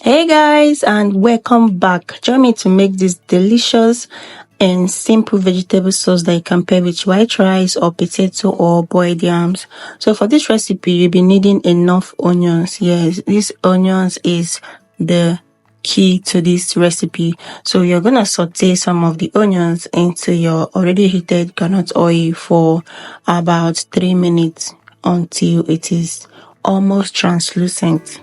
Hey guys, and welcome back. Join me to make this delicious and simple vegetable sauce that you can pair with white rice or potato or boiled yams. So for this recipe, you'll be needing enough onions. Yes, these onions is the key to this recipe. So you're gonna saute some of the onions into your already heated groundnut oil for about 3 minutes until it is almost translucent.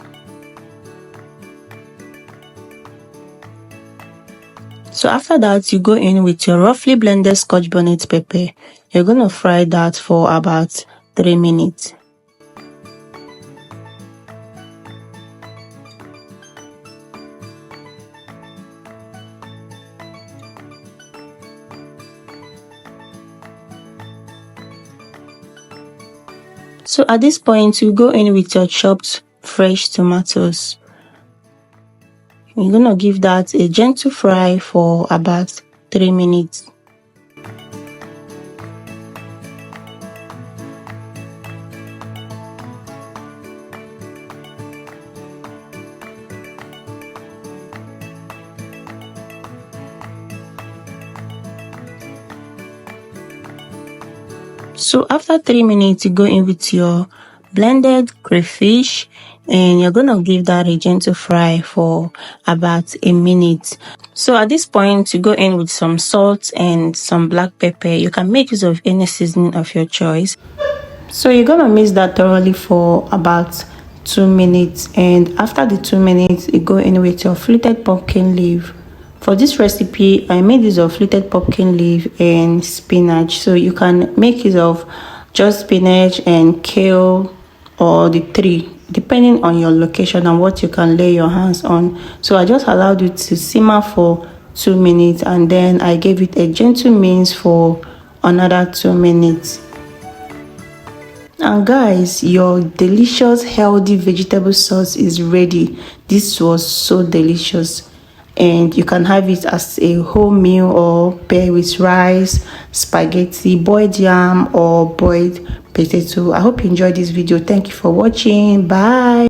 So after that, you go in with your roughly blended scotch bonnet pepper. You're going to fry that for about 3 minutes. So at this point, you go in with your chopped fresh tomatoes. You're going to give that a gentle fry for about 3 minutes. So after 3 minutes, you go in with your blended crayfish and you're gonna give that a gentle fry for about a minute. So at this point, you go in with some salt and some black pepper. You can make use of any seasoning of your choice. So you're gonna mix that thoroughly for about 2 minutes, and after the 2 minutes, you go in with your fluted pumpkin leaf. For this recipe, I made use of fluted pumpkin leaf and spinach. So you can make use of just spinach and kale or the three, depending on your location and what you can lay your hands on. So I just allowed it to simmer for 2 minutes, and then I gave it a gentle mince for another 2 minutes. And guys, your delicious healthy vegetable sauce is ready. This was so delicious, and you can have it as a whole meal or pair with rice, spaghetti, boiled yam or boiled potato. I hope you enjoyed this video. Thank you for watching. Bye.